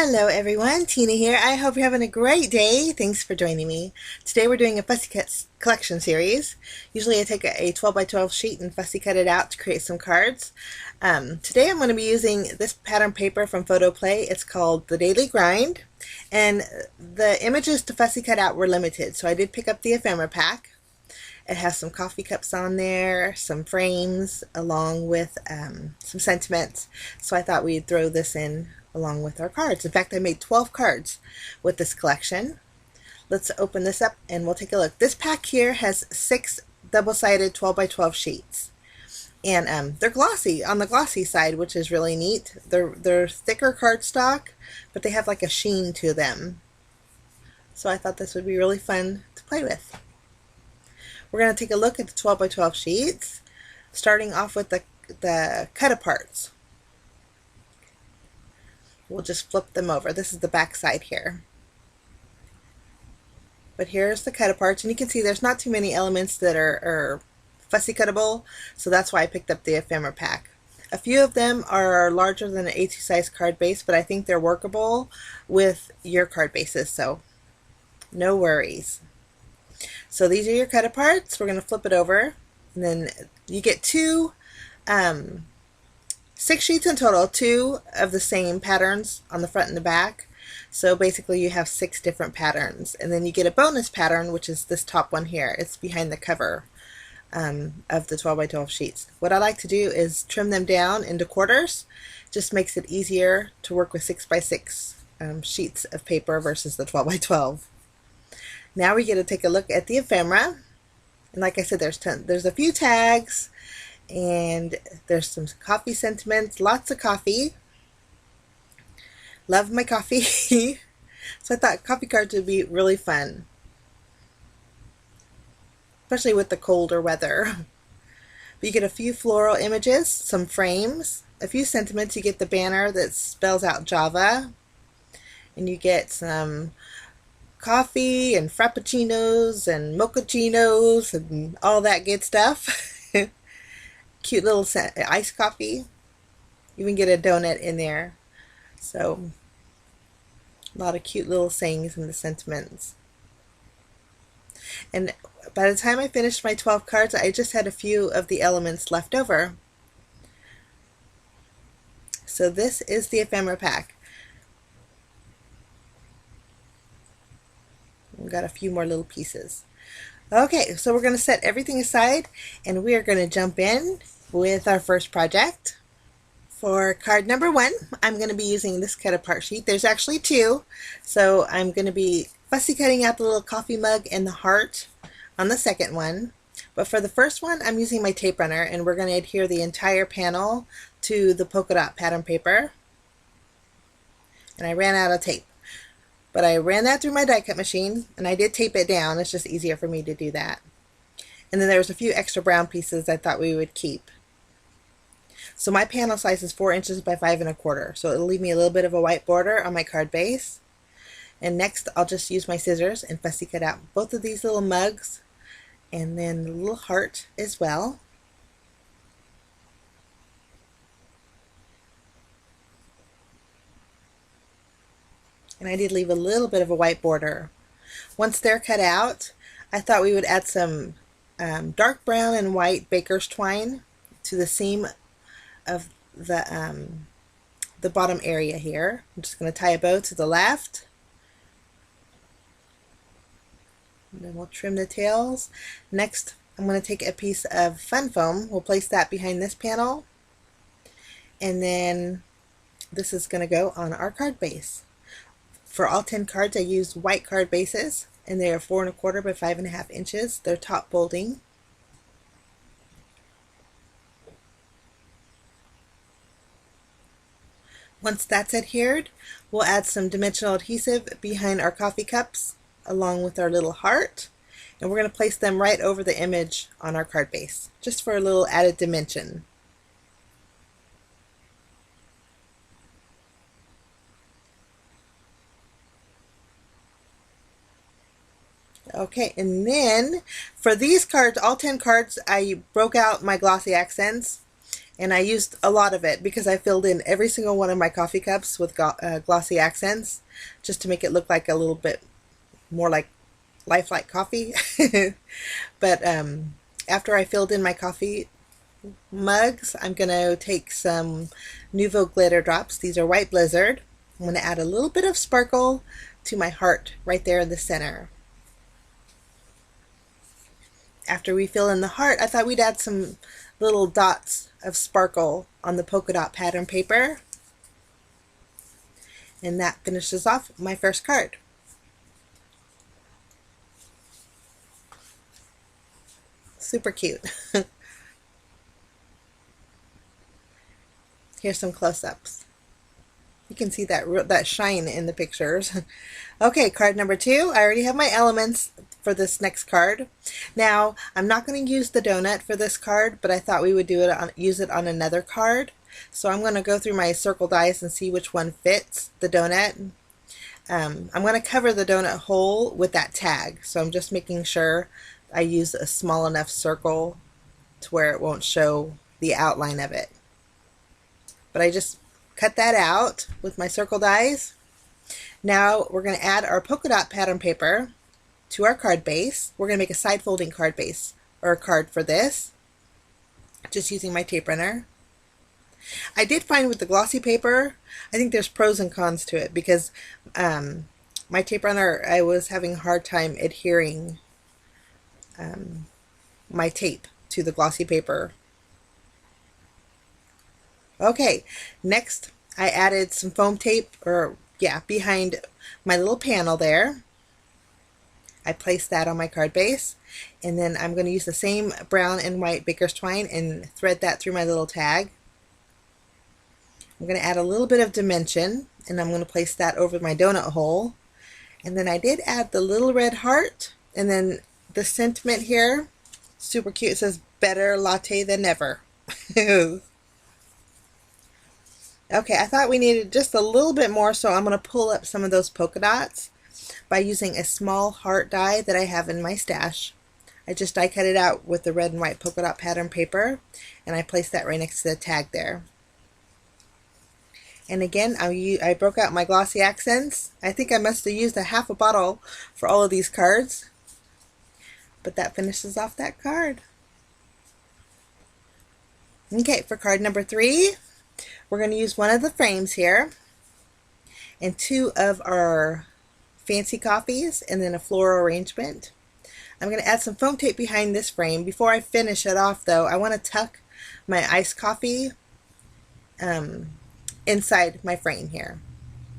Hello everyone, Tina here. I hope you're having a great day. Thanks for joining me. Today we're doing a fussy cut collection series. Usually I take a 12 by 12 sheet and fussy cut it out to create some cards. Today I'm going to be using this pattern paper from PhotoPlay. It's called The Daily Grind, and the images to fussy cut out were limited, so I did pick up the ephemera pack. It has some coffee cups on there, some frames, along with some sentiments. So I thought we'd throw this in along with our cards. In fact, I made 12 cards with this collection. Let's open this up and we'll take a look. This pack here has 6 double-sided 12 by 12 sheets. And they're glossy, on the glossy side, which is really neat. They're thicker cardstock, but they have like a sheen to them. So I thought this would be really fun to play with. We're going to take a look at the 12 by 12 sheets, starting off with the cut-aparts. We'll just flip them over. This is the back side here. But here's the cut-aparts, and you can see there's not too many elements that are fussy cuttable, so that's why I picked up the ephemera pack. A few of them are larger than an A2 size card base, but I think they're workable with your card bases, so no worries. So these are your cut-aparts. We're going to flip it over, and then you get 6 sheets in total, 2 of the same patterns on the front and the back. So basically you have 6 different patterns, and then you get a bonus pattern, which is this top one here. It's behind the cover of the 12 by 12 sheets. What I like to do is trim them down into quarters. Just makes it easier to work with 6 by 6 sheets of paper versus the 12 by 12. Now we get to take a look at the ephemera, and like I said, there's a few tags, and there's some coffee sentiments, lots of coffee. Love my coffee. So I thought coffee cards would be really fun, especially with the colder weather. But you get a few floral images, some frames, a few sentiments. You get the banner that spells out Java, and you get some coffee and frappuccinos and mochachinos and all that good stuff. Cute little iced coffee. You even get a donut in there. So a lot of cute little sayings in the sentiments. And by the time I finished my 12 cards, I just had a few of the elements left over. So this is the ephemera pack. We've got a few more little pieces. Okay, so we're going to set everything aside, and we are going to jump in with our first project. For card number 1, I'm going to be using this cut-apart sheet. There's actually 2, so I'm going to be fussy cutting out the little coffee mug and the heart on the second one. But for the first one, I'm using my tape runner, and we're going to adhere the entire panel to the polka dot pattern paper. And I ran out of tape. But I ran that through my die cut machine, and I did tape it down. It's just easier for me to do that. And then there was a few extra brown pieces I thought we would keep. So my panel size is 4 inches by 5 1/4, so it'll leave me a little bit of a white border on my card base. And next I'll just use my scissors and fussy cut out both of these little mugs, and then the little heart as well. And I did leave a little bit of a white border. Once they're cut out, I thought we would add some dark brown and white baker's twine to the seam of the bottom area here. I'm just going to tie a bow to the left, and then we'll trim the tails. Next, I'm going to take a piece of fun foam. We'll place that behind this panel, and then this is going to go on our card base. For all 10 cards, I used white card bases, and they are 4 1/4 by 5 1/2 inches. They're top folding. Once that's adhered, we'll add some dimensional adhesive behind our coffee cups along with our little heart, and we're going to place them right over the image on our card base, just for a little added dimension. Okay, and then for these cards, all 10 cards, I broke out my glossy accents, And I used a lot of it because I filled in every single one of my coffee cups with glossy accents just to make it look like a little bit more like lifelike coffee. But after I filled in my coffee mugs, I'm going to take some Nuvo glitter drops. These are White Blizzard. I'm going to add a little bit of sparkle to my heart right there in the center. After we fill in the heart, I thought we'd add some little dots of sparkle on the polka dot pattern paper. And that finishes off my first card. Super cute. Here's some close-ups. You can see that shine in the pictures. Okay, card number 2. I already have my elements for this next card. Now, I'm not going to use the donut for this card, but I thought we would use it on another card. So I'm going to go through my circle dies and see which one fits the donut. I'm going to cover the donut hole with that tag. So I'm just making sure I use a small enough circle to where it won't show the outline of it. But I just cut that out with my circle dies. Now we're going to add our polka dot pattern paper to our card base. We're going to make a side folding card base or a card for this, just using my tape runner. I did find with the glossy paper, I think there's pros and cons to it because my tape runner, I was having a hard time adhering my tape to the glossy paper. Okay, next I added some foam tape, behind my little panel there. I placed that on my card base, and then I'm going to use the same brown and white baker's twine and thread that through my little tag. I'm going to add a little bit of dimension, and I'm going to place that over my donut hole. And then I did add the little red heart, and then the sentiment here, super cute. It says, "Better latte than never." Okay, I thought we needed just a little bit more, so I'm going to pull up some of those polka dots by using a small heart die that I have in my stash. I just die cut it out with the red and white polka dot pattern paper, and I placed that right next to the tag there. And again, I broke out my glossy accents. I think I must have used a half a bottle for all of these cards, but that finishes off that card. Okay, for card number 3, we're going to use one of the frames here and 2 of our fancy coffees and then a floral arrangement. I'm going to add some foam tape behind this frame. Before I finish it off though, I want to tuck my iced coffee inside my frame here.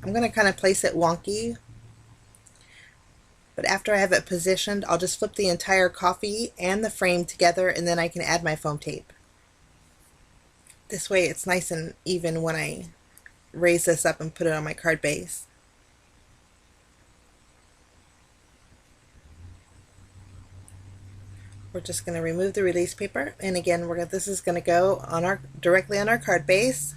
I'm going to kind of place it wonky, but after I have it positioned, I'll just flip the entire coffee and the frame together, and then I can add my foam tape. This way it's nice and even when I raise this up and put it on my card base. We're just going to remove the release paper, and again this is going to go on directly on our card base.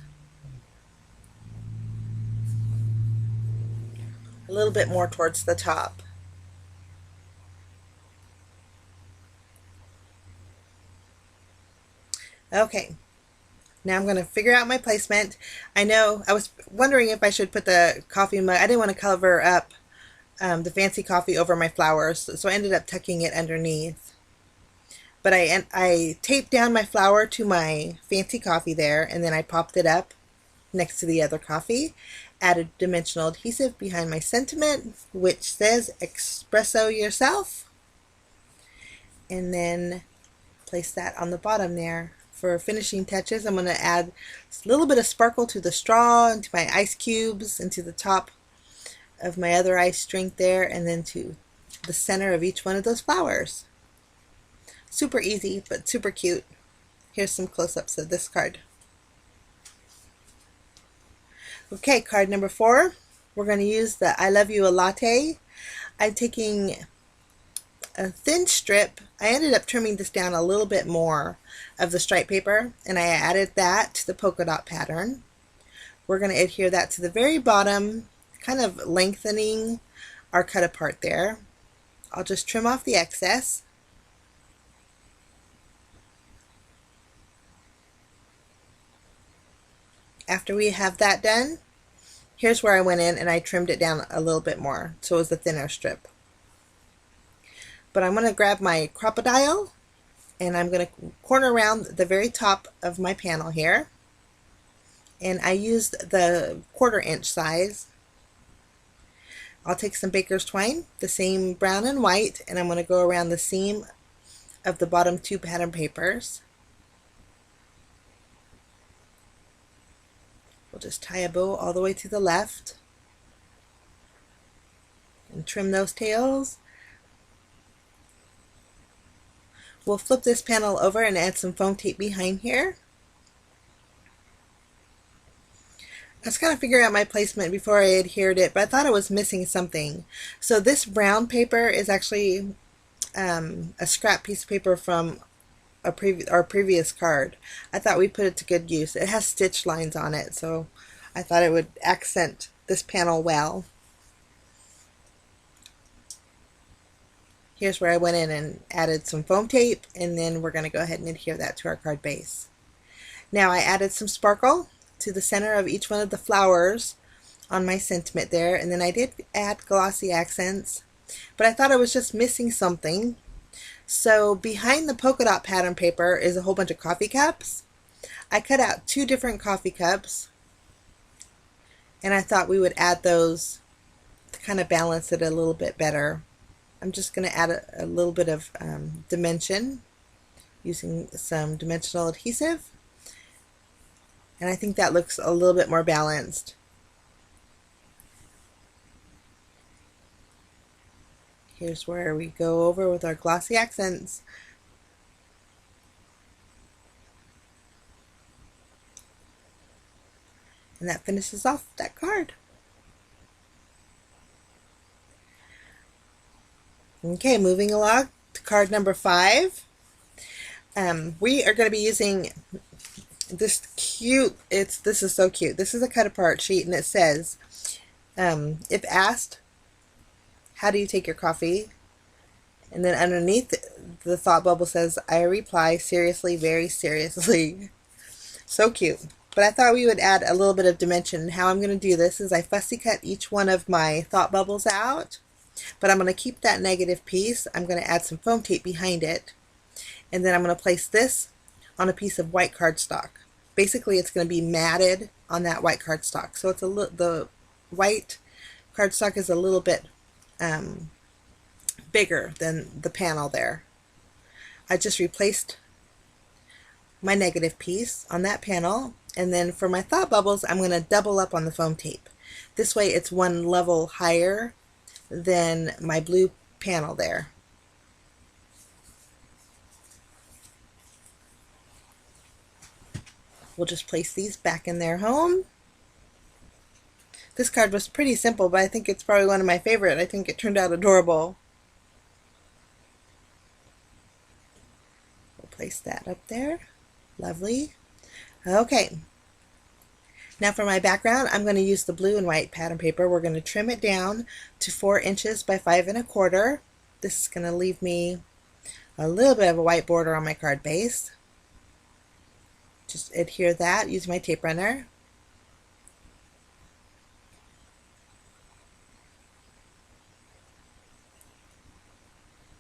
A little bit more towards the top. Okay. Now I'm going to figure out my placement. I know I was wondering if I should put the coffee mug. I didn't want to cover up the fancy coffee over my flowers, so I ended up tucking it underneath. But I taped down my flower to my fancy coffee there, and then I popped it up next to the other coffee. Added dimensional adhesive behind my sentiment, which says "Espresso Yourself," and then place that on the bottom there. For finishing touches, I'm going to add a little bit of sparkle to the straw and to my ice cubes and to the top of my other ice drink there, and then to the center of each one of those flowers. Super easy, but super cute. Here's some close-ups of this card. Okay, card number 4. We're going to use the "I Love You a Latte." I'm taking a thin strip. I ended up trimming this down a little bit more of the stripe paper, and I added that to the polka dot pattern. We're going to adhere that to the very bottom, kind of lengthening our cut apart there. I'll just trim off the excess. After we have that done, here's where I went in and I trimmed it down a little bit more so it was a thinner strip. But I'm going to grab my crocodile and I'm going to corner around the very top of my panel here. And I used the 1/4 inch size. I'll take some baker's twine, the same brown and white, and I'm going to go around the seam of the bottom 2 pattern papers. We'll just tie a bow all the way to the left and trim those tails. We'll flip this panel over and add some foam tape behind here. I was kind of figuring out my placement before I adhered it, but I thought I was missing something. So this brown paper is actually a scrap piece of paper from our previous card. I thought we put it to good use. It has stitch lines on it, so I thought it would accent this panel well. Here's where I went in and added some foam tape, and then we're going to go ahead and adhere that to our card base. Now I added some sparkle to the center of each one of the flowers on my sentiment there, and then I did add glossy accents, but I thought I was just missing something. So behind the polka dot pattern paper is a whole bunch of coffee cups. I cut out 2 different coffee cups, and I thought we would add those to kind of balance it a little bit better. I'm just going to add a little bit of dimension using some dimensional adhesive, and I think that looks a little bit more balanced. Here's where we go over with our glossy accents. And that finishes off that card. Okay, moving along to card number 5. We are going to be using this cute, this is so cute. This is a cut apart sheet, and it says, if asked, how do you take your coffee? And then underneath the thought bubble says, I reply, seriously, very seriously. So cute. But I thought we would add a little bit of dimension. How I'm going to do this is I fussy cut each one of my thought bubbles out, but I'm going to keep that negative piece. I'm going to add some foam tape behind it, and then I'm going to place this on a piece of white cardstock. Basically, it's going to be matted on that white cardstock. So it's the white cardstock is a little bit bigger than the panel there. I just replaced my negative piece on that panel, and then for my thought bubbles I'm going to double up on the foam tape. This way it's one level higher than my blue panel there. We'll just place these back in their home. This card was pretty simple, but I think it's probably one of my favorite. I think it turned out adorable. We'll place that up there. Lovely. Okay. Now for my background, I'm going to use the blue and white pattern paper. We're going to trim it down to 4 inches by 5 1/4. This is going to leave me a little bit of a white border on my card base. Just adhere that using my tape runner.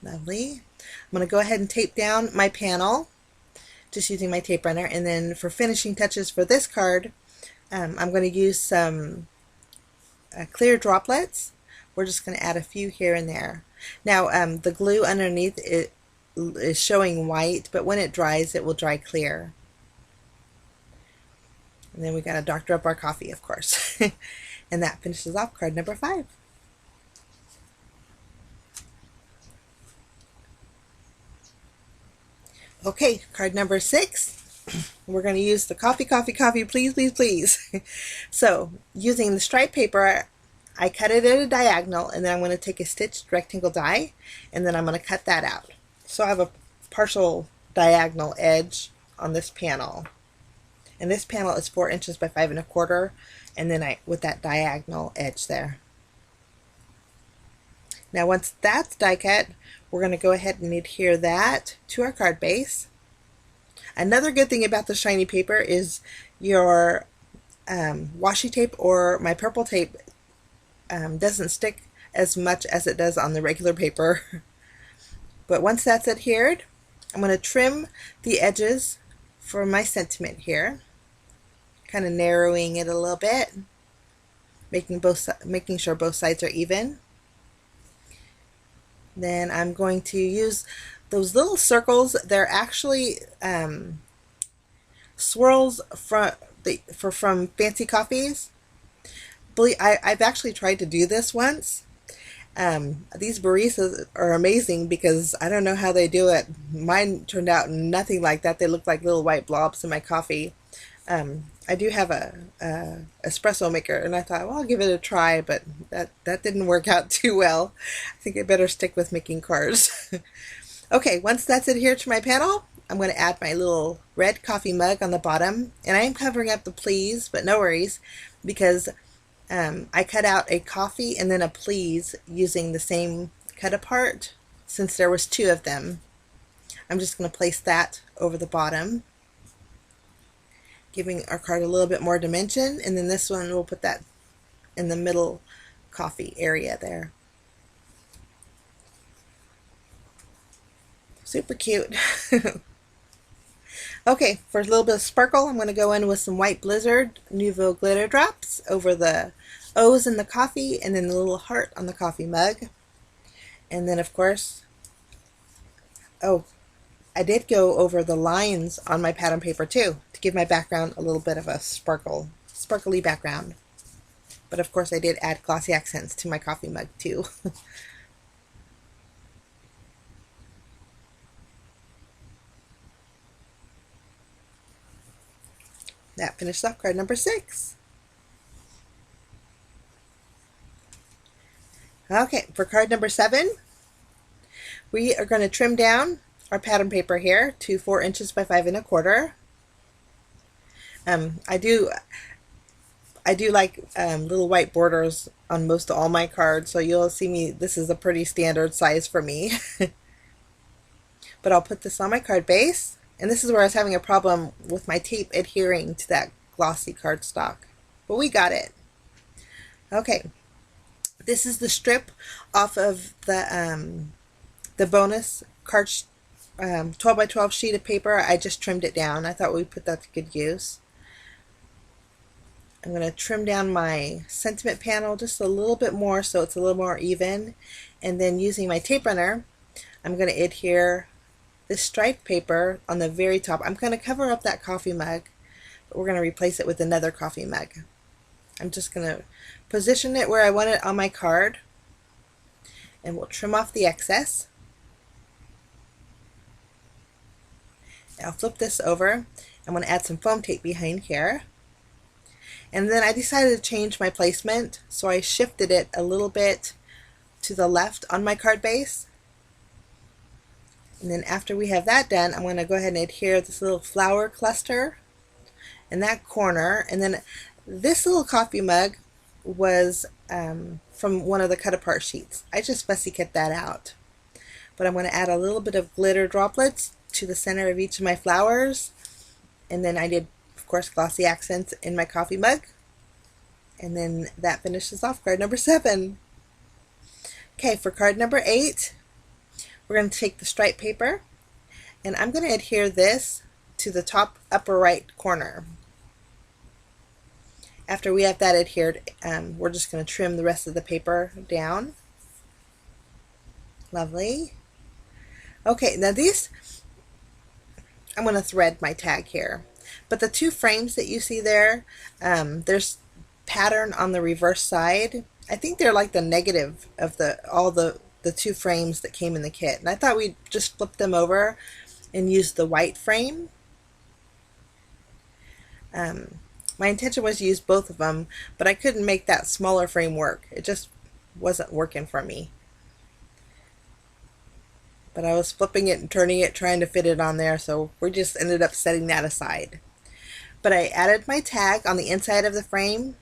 Lovely. I'm going to go ahead and tape down my panel just using my tape runner, and then for finishing touches for this card, I'm going to use some clear droplets. We're just going to add a few here and there. Now the glue underneath it is showing white, but when it dries it will dry clear. And then we got to doctor up our coffee, of course. And that finishes off card number 5. Okay, card number 6. We're going to use the coffee, please, please, please. So, using the striped paper, I cut it at a diagonal, and then I'm going to take a stitched rectangle die, and then I'm going to cut that out. So I have a partial diagonal edge on this panel. And this panel is 4 inches by 5 1/4, and then with that diagonal edge there. Now once that's die cut, we're going to go ahead and adhere that to our card base. Another good thing about the shiny paper is your washi tape or my purple tape doesn't stick as much as it does on the regular paper. But once that's adhered, I'm going to trim the edges for my sentiment here, kind of narrowing it a little bit, making sure both sides are even. Then I'm going to use those little circles. They're actually swirls from Fancy Coffees. I've actually tried to do this once. These baristas are amazing because I don't know how they do it. Mine turned out nothing like that. They look like little white blobs in my coffee. I do have a espresso maker, and I thought, well, I'll give it a try, but that didn't work out too well. I think I better stick with making cards. Okay, once that's adhered to my panel, I'm going to add my little red coffee mug on the bottom, and I am covering up the please, but no worries, because I cut out a coffee and then a please using the same cut apart since there was two of them. I'm just going to place that over the bottom, giving our card a little bit more dimension, and then this one we'll put that in the middle coffee area there. Super cute. Okay, for a little bit of sparkle, I'm going to go in with some White Blizzard Nuvo glitter drops over the O's in the coffee, and then the little heart on the coffee mug. And then, of course, oh, I did go over the lines on my pattern paper too, to give my background a little bit of a sparkly background. But of course I did add glossy accents to my coffee mug too. That finished off card number 6. Okay, for card number 7, we are going to trim down our pattern paper here to 4 inches by 5 1/4. I do like little white borders on most of all my cards, so you'll see me, this is a pretty standard size for me. But I'll put this on my card base, and this is where I was having a problem with my tape adhering to that glossy cardstock, but we got it. Okay, this is the strip off of the bonus card 12 by 12 sheet of paper. I just trimmed it down. I thought we'd put that to good use. I'm going to trim down my sentiment panel just a little bit more so it's a little more even, and then using my tape runner, I'm going to adhere this striped paper on the very top. I'm going to cover up that coffee mug, but we're going to replace it with another coffee mug. I'm just going to position it where I want it on my card, and we'll trim off the excess. I'll flip this over. I'm going to add some foam tape behind here. And then I decided to change my placement, so I shifted it a little bit to the left on my card base. And then after we have that done, I'm going to go ahead and adhere this little flower cluster in that corner. And then this little coffee mug was from one of the cut apart sheets. I just fussy cut that out. But I'm going to add a little bit of glitter droplets to the center of each of my flowers. And then I did, of course, glossy accents in my coffee mug. And then that finishes off card number 7. Okay, for card number 8, we're going to take the striped paper, and I'm going to adhere this to the top upper right corner. After we have that adhered, we're just going to trim the rest of the paper down. Lovely. Okay, now these, I'm going to thread my tag here. But the 2 frames that you see there, there's pattern on the reverse side. I think they're like the negative of all the 2 frames that came in the kit. And I thought we'd just flip them over and use the white frame. My intention was to use both of them, but I couldn't make that smaller frame work. It just wasn't working for me. But I was flipping it and turning it, trying to fit it on there, so we just ended up setting that aside. But I added my tag on the inside of the frame,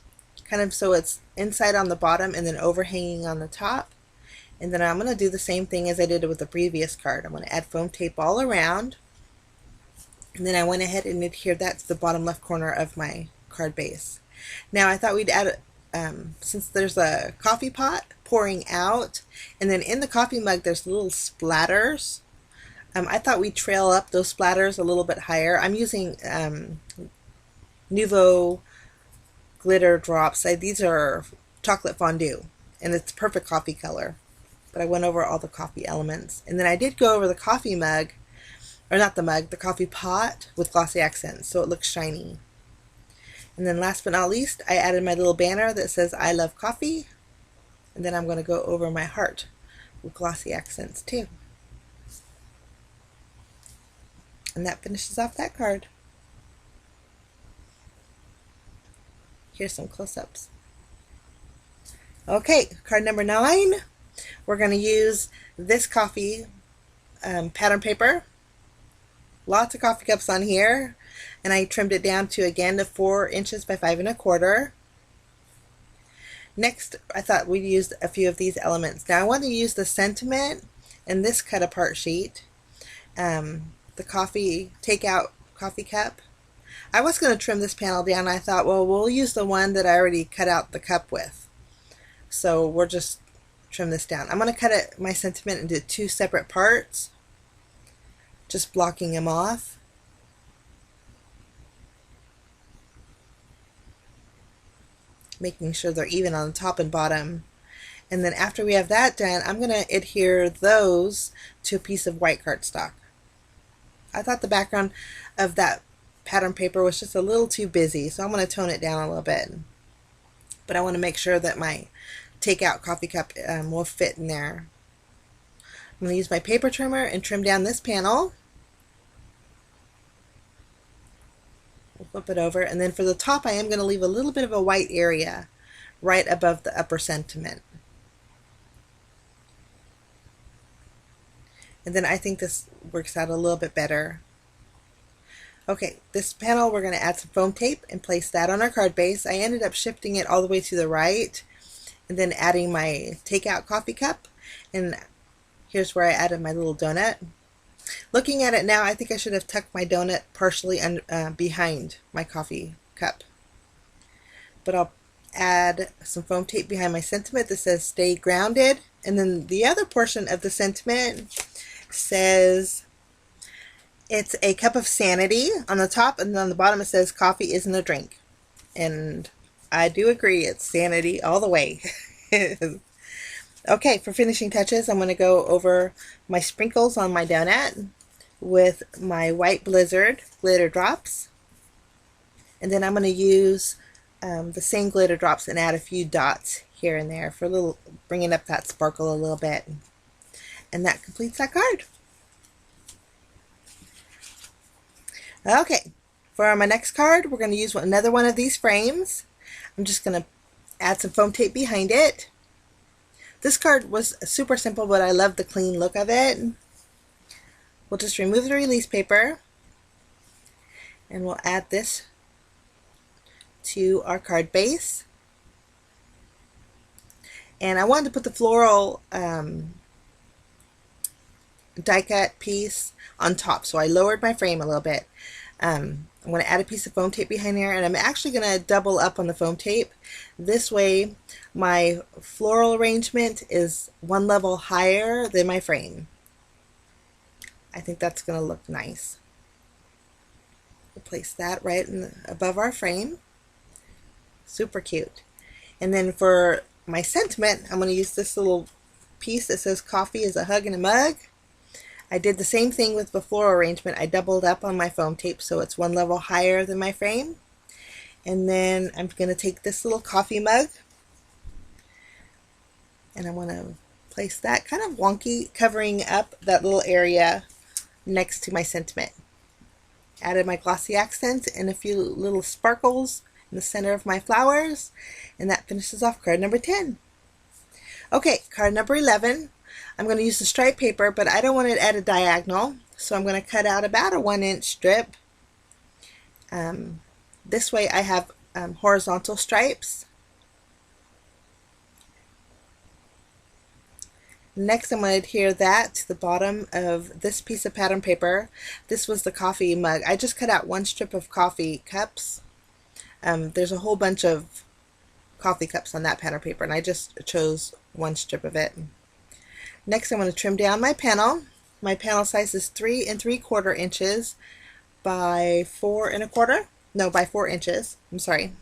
kind of so it's inside on the bottom and then overhanging on the top. And then I'm going to do the same thing as I did with the previous card. I'm going to add foam tape all around, and then I went ahead and adhered that to the bottom left corner of my card base. Now I thought we'd add, since there's a coffee pot pouring out, and then in the coffee mug there's little splatters. I thought we'd trail up those splatters a little bit higher. I'm using Nuvo glitter drops. These are chocolate fondue, and it's perfect coffee color. But I went over all the coffee elements. And then I did go over the coffee mug, or not the mug, the coffee pot with glossy accents, so it looks shiny. And then last but not least, I added my little banner that says I love coffee. And then I'm going to go over my heart with glossy accents too. And that finishes off that card. Here's some close-ups. Okay, card number 9. We're going to use this coffee pattern paper. Lots of coffee cups on here, and I trimmed it down to, again, to 4 inches by 5 1/4. Next, I thought we'd use a few of these elements. Now I want to use the sentiment and this cut apart sheet, the coffee takeout coffee cup. I was going to trim this panel down. I thought, well, we'll use the one that I already cut out the cup with. So we'll just trim this down. I'm going to cut my sentiment into 2 separate parts, just blocking them off. Making sure they're even on the top and bottom. And then after we have that done, I'm going to adhere those to a piece of white cardstock. I thought the background of that pattern paper was just a little too busy, so I'm going to tone it down a little bit. But I want to make sure that my takeout coffee cup will fit in there. I'm going to use my paper trimmer and trim down this panel. We'll flip it over, and then for the top I am going to leave a little bit of a white area right above the upper sentiment. And then I think this works out a little bit better. Okay, this panel we're going to add some foam tape and place that on our card base. I ended up shifting it all the way to the right and then adding my takeout coffee cup, and here's where I added my little donut. Looking at it now, I think I should have tucked my donut partially behind my coffee cup. But I'll add some foam tape behind my sentiment that says stay grounded, and then the other portion of the sentiment says it's a cup of sanity on the top, and then on the bottom it says coffee isn't a drink. And I do agree, it's sanity all the way. Okay, for finishing touches, I'm going to go over my sprinkles on my donut with my white Blizzard glitter drops. And then I'm going to use the same glitter drops and add a few dots here and there for a little, bringing up that sparkle a little bit. And that completes that card. Okay, for my next card, we're going to use another one of these frames. I'm just going to add some foam tape behind it. This card was super simple, but I love the clean look of it. We'll just remove the release paper, and we'll add this to our card base. And I wanted to put the floral die cut piece on top, so I lowered my frame a little bit. I'm going to add a piece of foam tape behind there, and I'm actually going to double up on the foam tape. This way my floral arrangement is one level higher than my frame. I think that's going to look nice. We'll place that right above our frame. Super cute. And then for my sentiment, I'm going to use this little piece that says coffee is a hug in a mug. I did the same thing with the floral arrangement. I doubled up on my foam tape so it's one level higher than my frame. And then I'm going to take this little coffee mug, and I want to place that kind of wonky, covering up that little area next to my sentiment. Added my glossy accents and a few little sparkles in the center of my flowers, and that finishes off card number 10. Okay, card number 11. I'm going to use the striped paper, but I don't want it at a diagonal, so I'm going to cut out about a 1-inch strip. This way I have horizontal stripes. Next, I'm going to adhere that to the bottom of this piece of pattern paper. This was the coffee mug. I just cut out one strip of coffee cups There's a whole bunch of coffee cups on that pattern paper, and I just chose one strip of it. Next, I'm going to trim down my panel. My panel size is 3 3/4 inches by 4 1/4. No, by 4 inches. I'm sorry.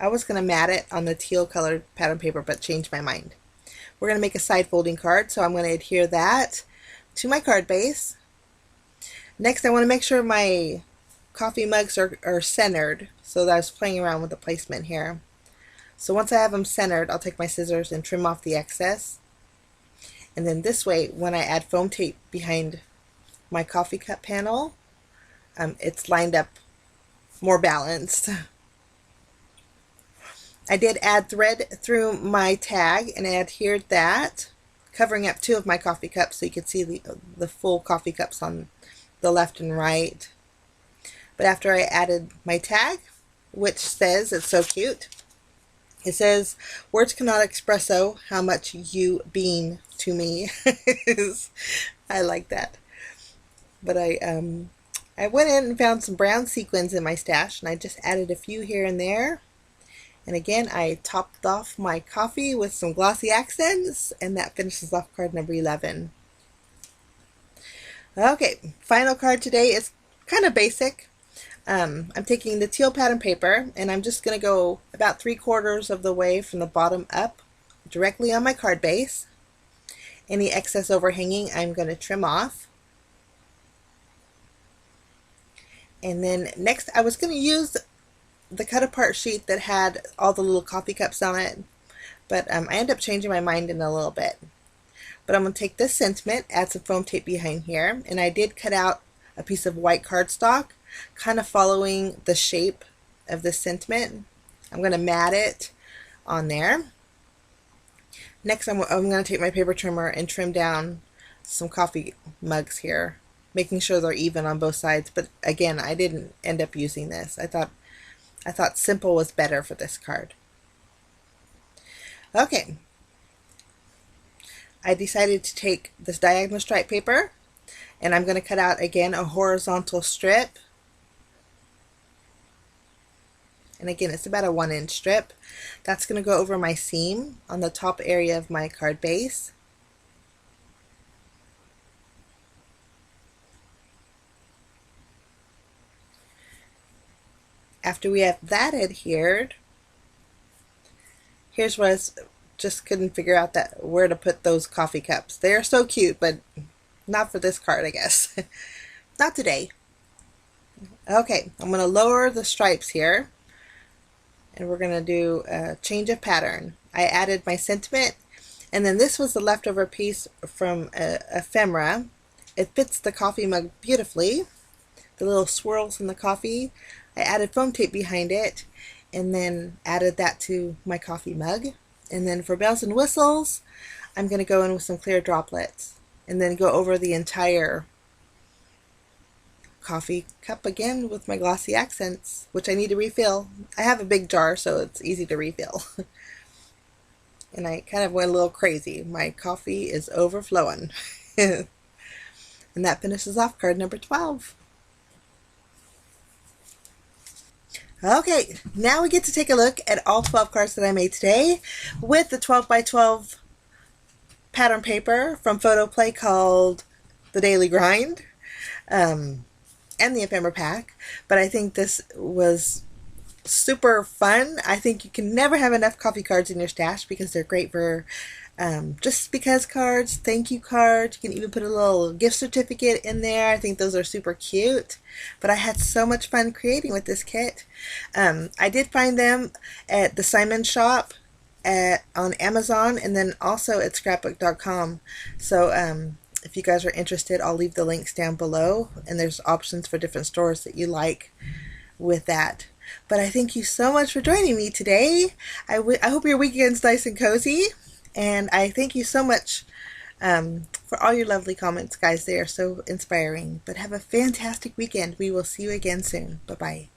I was going to mat it on the teal colored pattern paper, but changed my mind. We're going to make a side folding card, so I'm going to adhere that to my card base. Next, I want to make sure my coffee mugs are centered, so that I was playing around with the placement here. So once I have them centered, I'll take my scissors and trim off the excess. And then this way, when I add foam tape behind my coffee cup panel, it's lined up more balanced. I did add thread through my tag and I adhered that, covering up 2 of my coffee cups so you can see the full coffee cups on the left and right. But after I added my tag, which says, it's so cute, it says, "Words cannot express how much you mean to me." I like that. But I went in and found some brown sequins in my stash, and I just added a few here and there. And again, I topped off my coffee with some glossy accents, and that finishes off card number 11. Okay, final card today is kind of basic. I'm taking the teal pattern paper, and I'm just going to go about 3/4 of the way from the bottom up directly on my card base. Any excess overhanging I'm going to trim off. And then next, I was going to use the cut apart sheet that had all the little coffee cups on it, but I ended up changing my mind in a little bit. But I'm going to take this sentiment, add some foam tape behind here, and I did cut out a piece of white cardstock, kind of following the shape of this sentiment. I'm going to mat it on there. Next, I'm going to take my paper trimmer and trim down some coffee mugs here, making sure they're even on both sides. But again, I didn't end up using this. I thought simple was better for this card. Okay. I decided to take this diagonal stripe paper, and I'm going to cut out again a horizontal strip. And again, it's about a 1-inch strip. That's going to go over my seam on the top area of my card base. After we have that adhered, here's what I just couldn't figure out where to put those coffee cups. They are so cute, but not for this card, I guess. Not today. Okay, I'm going to lower the stripes here, and we're going to do a change of pattern. I added my sentiment, and then this was the leftover piece from Ephemera. It fits the coffee mug beautifully. The little swirls in the coffee. I added foam tape behind it, and then added that to my coffee mug. And then for bells and whistles, I'm going to go in with some clear droplets, and then go over the entire coffee cup again with my glossy accents, which I need to refill. I have a big jar, so it's easy to refill. And I kind of went a little crazy. My coffee is overflowing. And that finishes off card number 12. Okay, now we get to take a look at all 12 cards that I made today with the 12 by 12 pattern paper from PhotoPlay called The Daily Grind, and the Ephemera pack. But I think this was super fun. I think you can never have enough coffee cards in your stash because they're great for just because cards, thank you cards. You can even put a little gift certificate in there. I think those are super cute. But I had so much fun creating with this kit. I did find them at the Simon shop on Amazon, and then also at scrapbook.com. So if you guys are interested, I'll leave the links down below, and there's options for different stores that you like with that. But I thank you so much for joining me today. I hope your weekend's nice and cozy. And I thank you so much for all your lovely comments, guys. They are so inspiring. But have a fantastic weekend. We will see you again soon. Bye-bye.